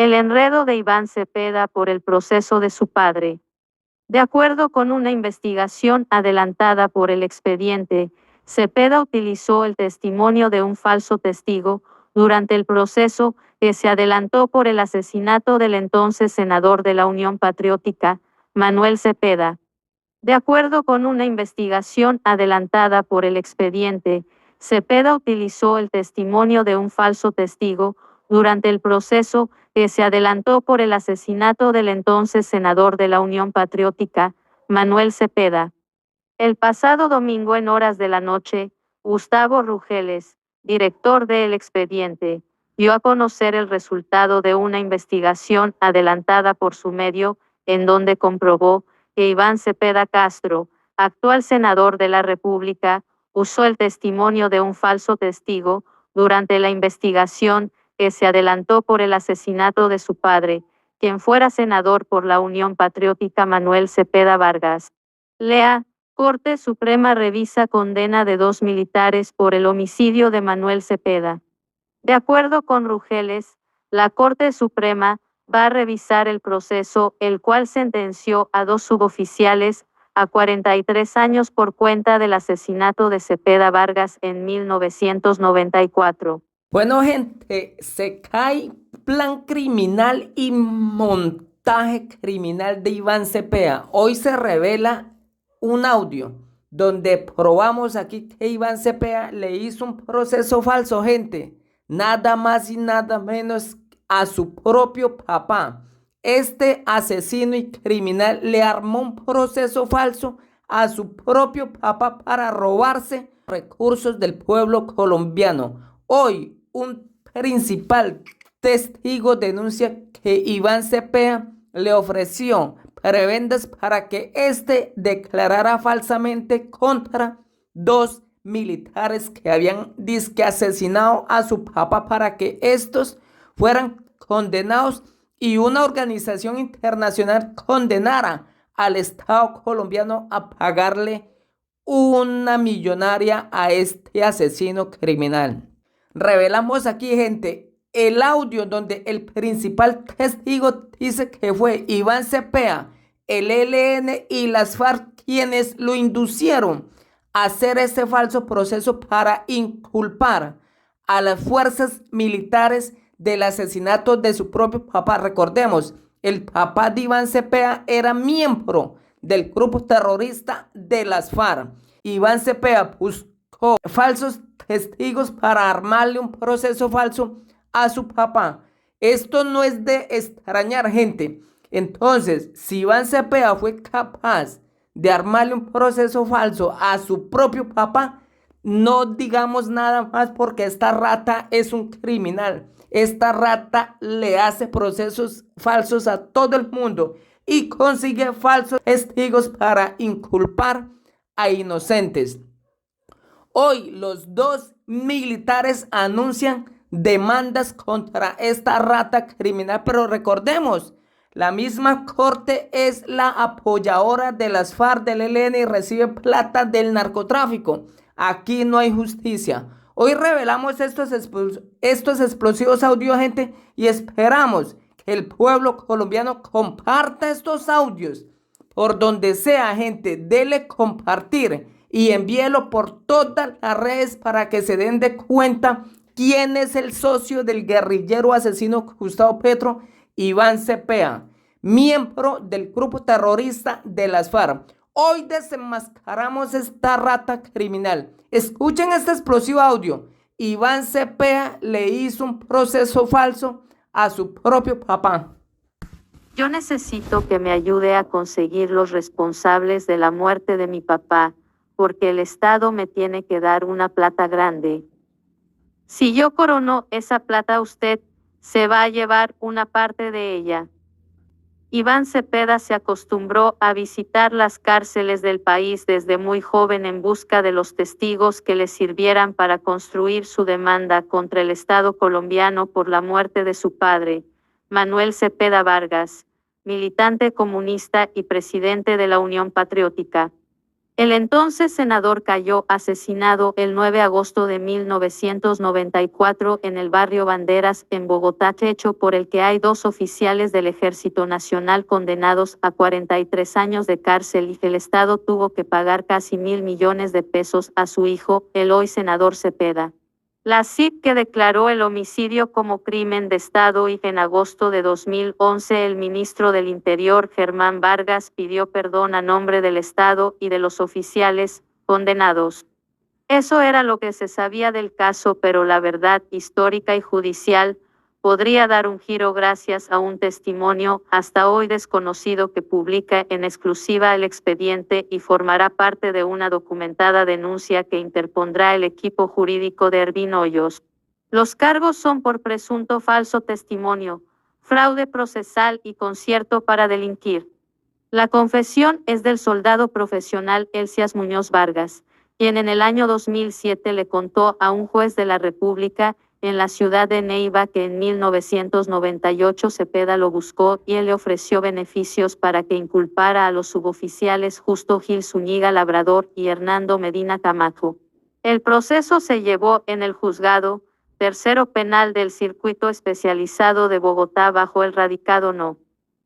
El enredo de Iván Cepeda por el proceso de su padre. De acuerdo con una investigación adelantada por el expediente, Cepeda utilizó el testimonio de un falso testigo durante el proceso que se adelantó por el asesinato del entonces senador de la Unión Patriótica, Manuel Cepeda. De acuerdo con una investigación adelantada por el expediente, Cepeda utilizó el testimonio de un falso testigo durante el proceso que se adelantó por el asesinato del entonces senador de la Unión Patriótica, Manuel Cepeda. El pasado domingo en horas de la noche, Gustavo Rugeles, director del expediente, dio a conocer el resultado de una investigación adelantada por su medio, en donde comprobó que Iván Cepeda Castro, actual senador de la República, usó el testimonio de un falso testigo durante la investigación que se adelantó por el asesinato de su padre, quien fuera senador por la Unión Patriótica Manuel Cepeda Vargas. Lea, Corte Suprema revisa condena de 2 militares por el homicidio de Manuel Cepeda. De acuerdo con Rugeles, la Corte Suprema va a revisar el proceso, el cual sentenció a 2 suboficiales a 43 años por cuenta del asesinato de Cepeda Vargas en 1994. Bueno, gente, se cae plan criminal y montaje criminal de Iván Cepeda. Hoy se revela un audio donde probamos aquí que Iván Cepeda le hizo un proceso falso, gente. Nada más y nada menos a su propio papá. Este asesino y criminal le armó un proceso falso a su propio papá para robarse recursos del pueblo colombiano. Hoy, un principal testigo denuncia que Iván Cepeda le ofreció prebendas para que éste declarara falsamente contra 2 militares que habían disque asesinado a su papá para que estos fueran condenados y una organización internacional condenara al Estado colombiano a pagarle una millonaria a este asesino criminal. Revelamos aquí, gente, el audio donde el principal testigo dice que fue Iván Cepeda, el ELN y las FARC quienes lo inducieron a hacer este falso proceso para inculpar a las fuerzas militares del asesinato de su propio papá. Recordemos, el papá de Iván Cepeda era miembro del grupo terrorista de las FARC. Iván Cepeda buscó falsos testigos para armarle un proceso falso a su papá. Esto no es de extrañar, gente. Entonces, si Iván Cepeda fue capaz de armarle un proceso falso a su propio papá, no digamos nada más porque esta rata es un criminal. Esta rata le hace procesos falsos a todo el mundo y consigue falsos testigos para inculpar a inocentes. Hoy los 2 militares anuncian demandas contra esta rata criminal, pero recordemos, la misma corte es la apoyadora de las FARC del ELN y recibe plata del narcotráfico. Aquí no hay justicia. Hoy revelamos estos explosivos audios, gente, y esperamos que el pueblo colombiano comparta estos audios por donde sea, gente. Dele compartir y envíelo por todas las redes para que se den de cuenta quién es el socio del guerrillero asesino Gustavo Petro, Iván Cepeda, miembro del grupo terrorista de las FARC. Hoy desenmascaramos esta rata criminal. Escuchen este explosivo audio. Iván Cepeda le hizo un proceso falso a su propio papá. Yo necesito que me ayude a conseguir los responsables de la muerte de mi papá, porque el Estado me tiene que dar una plata grande. Si yo corono esa plata, usted se va a llevar una parte de ella. Iván Cepeda se acostumbró a visitar las cárceles del país desde muy joven en busca de los testigos que le sirvieran para construir su demanda contra el Estado colombiano por la muerte de su padre, Manuel Cepeda Vargas, militante comunista y presidente de la Unión Patriótica. El entonces senador cayó asesinado el 9 de agosto de 1994 en el barrio Banderas, en Bogotá, hecho por el que hay 2 oficiales del Ejército Nacional condenados a 43 años de cárcel y el Estado tuvo que pagar casi 1.000 millones de pesos a su hijo, el hoy senador Cepeda. La CIP que declaró el homicidio como crimen de Estado y en agosto de 2011 el ministro del Interior, Germán Vargas, pidió perdón a nombre del Estado y de los oficiales condenados. Eso era lo que se sabía del caso, pero la verdad histórica y judicial podría dar un giro gracias a un testimonio hasta hoy desconocido que publica en exclusiva el expediente y formará parte de una documentada denuncia que interpondrá el equipo jurídico de Ervin Hoyos. Los cargos son por presunto falso testimonio, fraude procesal y concierto para delinquir. La confesión es del soldado profesional Elcias Muñoz Vargas, quien en el año 2007 le contó a un juez de la República en la ciudad de Neiva que en 1998 Cepeda lo buscó y él le ofreció beneficios para que inculpara a los suboficiales Justo Gil Zúñiga Labrador y Hernando Medina Camacho. El proceso se llevó en el juzgado tercero penal del Circuito Especializado de Bogotá bajo el radicado No.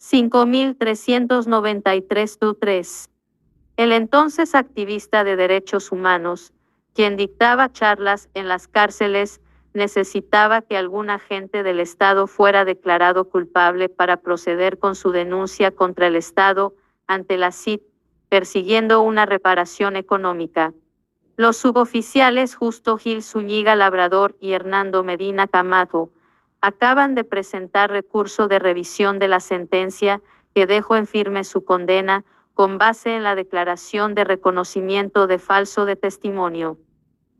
5393-3. El entonces activista de derechos humanos, quien dictaba charlas en las cárceles, necesitaba que algún agente del Estado fuera declarado culpable para proceder con su denuncia contra el Estado ante la CID, persiguiendo una reparación económica. Los suboficiales Justo Gil Zúñiga Labrador y Hernando Medina Camacho acaban de presentar recurso de revisión de la sentencia que dejó en firme su condena con base en la declaración de reconocimiento de falso de testimonio.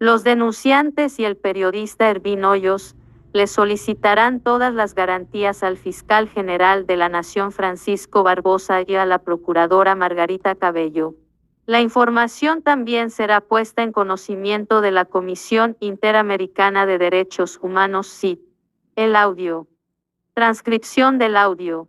Los denunciantes y el periodista Ervin Hoyos le solicitarán todas las garantías al fiscal general de la Nación Francisco Barbosa y a la procuradora Margarita Cabello. La información también será puesta en conocimiento de la Comisión Interamericana de Derechos Humanos CID. El audio. Transcripción del audio.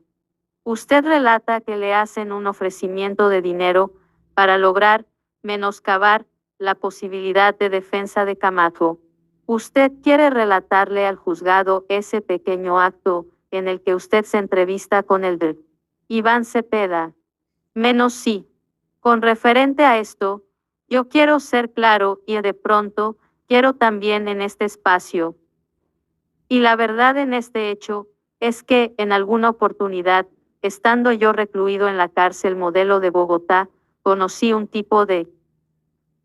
Usted relata que le hacen un ofrecimiento de dinero para lograr menoscabar la posibilidad de defensa de Camacho. Usted quiere relatarle al juzgado ese pequeño acto en el que usted se entrevista con el de Iván Cepeda. Menos sí. Con referente a esto, yo quiero ser claro y de pronto quiero también en este espacio. Y la verdad en este hecho es que en alguna oportunidad, estando yo recluido en la cárcel Modelo de Bogotá, conocí un tipo de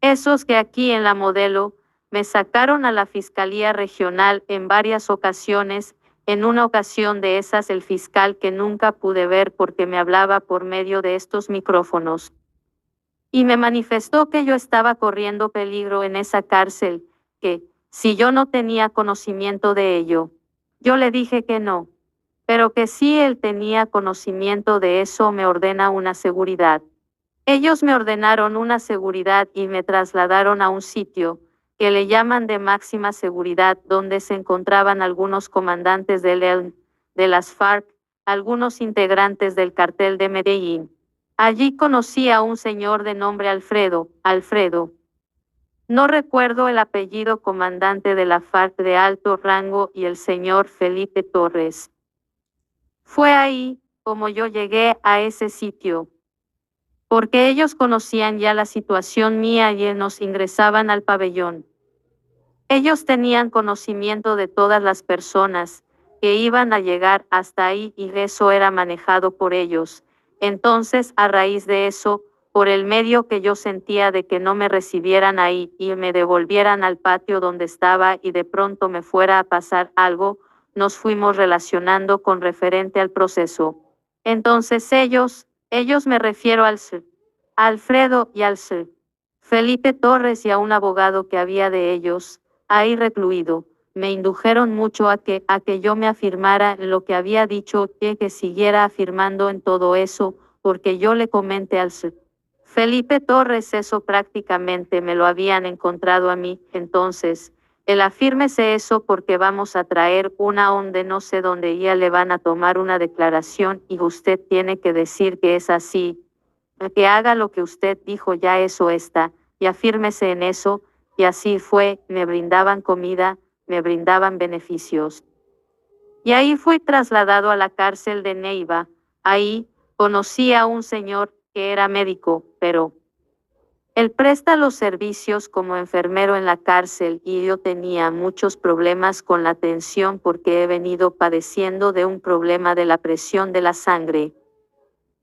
esos que aquí en la Modelo me sacaron a la Fiscalía Regional en varias ocasiones. En una ocasión de esas el fiscal que nunca pude ver porque me hablaba por medio de estos micrófonos. Y me manifestó que yo estaba corriendo peligro en esa cárcel, que, si yo no tenía conocimiento de ello, yo le dije que no, pero que si él tenía conocimiento de eso me ordena una seguridad. Ellos me ordenaron una seguridad y me trasladaron a un sitio, que le llaman de máxima seguridad, donde se encontraban algunos comandantes del ELN, de las FARC, algunos integrantes del cartel de Medellín. Allí conocí a un señor de nombre Alfredo. No recuerdo el apellido, comandante de la FARC de alto rango, y el señor Felipe Torres. Fue ahí como yo llegué a ese sitio, porque ellos conocían ya la situación mía y nos ingresaban al pabellón. Ellos tenían conocimiento de todas las personas que iban a llegar hasta ahí y eso era manejado por ellos. Entonces, a raíz de eso, por el medio que yo sentía de que no me recibieran ahí y me devolvieran al patio donde estaba y de pronto me fuera a pasar algo, nos fuimos relacionando con referente al proceso. Entonces ellos me refiero al Sr. Alfredo y al Sr. Felipe Torres y a un abogado que había de ellos, ahí recluido, me indujeron mucho a que yo me afirmara en lo que había dicho, que siguiera afirmando en todo eso, porque yo le comenté al Sr. Felipe Torres eso prácticamente me lo habían encontrado a mí, entonces, el afírmese eso porque vamos a traer una onde no sé dónde ya le van a tomar una declaración y usted tiene que decir que es así. que haga lo que usted dijo, ya eso está, y afírmese en eso, y así fue, me brindaban comida, me brindaban beneficios. Y ahí fui trasladado a la cárcel de Neiva. Ahí conocí a un señor que era médico, pero él presta los servicios como enfermero en la cárcel y yo tenía muchos problemas con la atención porque he venido padeciendo de un problema de la presión de la sangre.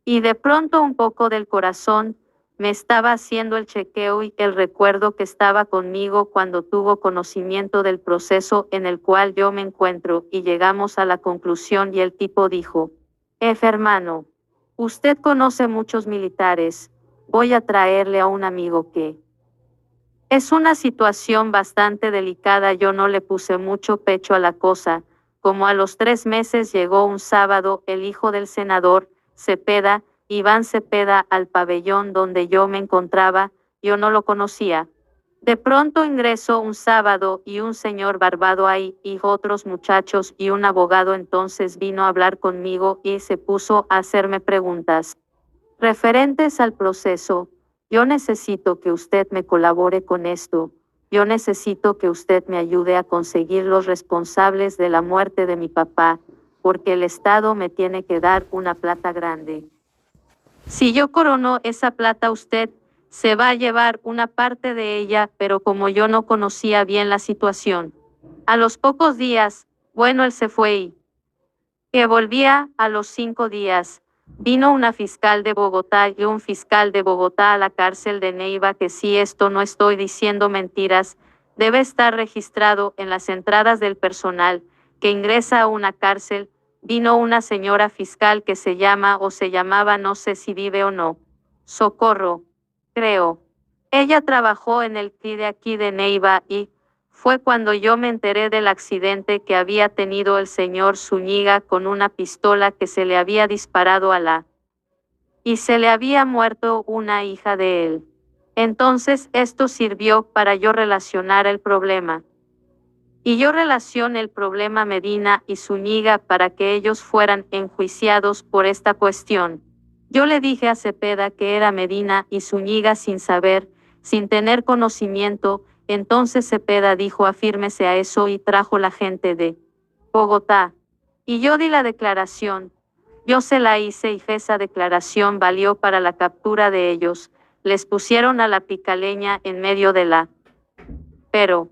Y de pronto un poco del corazón, me estaba haciendo el chequeo y el recuerdo que estaba conmigo cuando tuvo conocimiento del proceso en el cual yo me encuentro y llegamos a la conclusión y el tipo dijo, hermano, usted conoce muchos militares, voy a traerle a un amigo que... Es una situación bastante delicada, yo no le puse mucho pecho a la cosa, como a los 3 meses llegó un sábado el hijo del senador, Cepeda, Iván Cepeda, al pabellón donde yo me encontraba, yo no lo conocía. De pronto ingresó un sábado y un señor barbado ahí y otros muchachos y un abogado entonces vino a hablar conmigo y se puso a hacerme preguntas referentes al proceso. Yo necesito que usted me colabore con esto. Yo necesito que usted me ayude a conseguir los responsables de la muerte de mi papá, porque el Estado me tiene que dar una plata grande. Si yo corono esa plata, usted se va a llevar una parte de ella, pero como yo no conocía bien la situación. A los pocos días, bueno, él se fue y que volvía a los 5 días. Vino una fiscal de Bogotá y un fiscal de Bogotá a la cárcel de Neiva, que si esto no estoy diciendo mentiras, debe estar registrado en las entradas del personal que ingresa a una cárcel. Vino una señora fiscal que se llama o se llamaba, no sé si vive o no, Socorro, creo. Ella trabajó en el CRI de aquí de Neiva y fue cuando yo me enteré del accidente que había tenido el señor Zúñiga con una pistola que se le había disparado a la y se le había muerto una hija de él. Entonces esto sirvió para yo relacionar el problema. Y yo relacioné el problema Medina y Zúñiga para que ellos fueran enjuiciados por esta cuestión. Yo le dije a Cepeda que era Medina y Zúñiga sin saber, sin tener conocimiento. Entonces Cepeda dijo afírmese a eso y trajo la gente de Bogotá. Y yo di la declaración. Yo se la hice y esa declaración valió para la captura de ellos. Les pusieron a la picaleña en medio de la... Pero,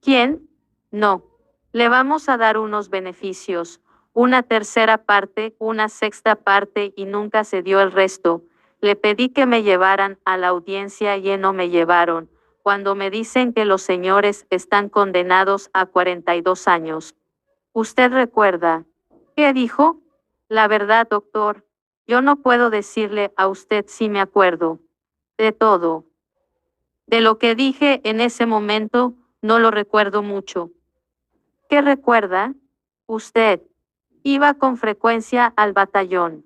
¿quién? No. Le vamos a dar unos beneficios, una tercera parte, una sexta parte y nunca se dio el resto. Le pedí que me llevaran a la audiencia y no me llevaron, cuando me dicen que los señores están condenados a 42 años. ¿Usted recuerda? ¿Qué dijo? La verdad, doctor, yo no puedo decirle a usted si me acuerdo. De todo. De lo que dije en ese momento, no lo recuerdo mucho. ¿Qué recuerda? Usted iba con frecuencia al batallón.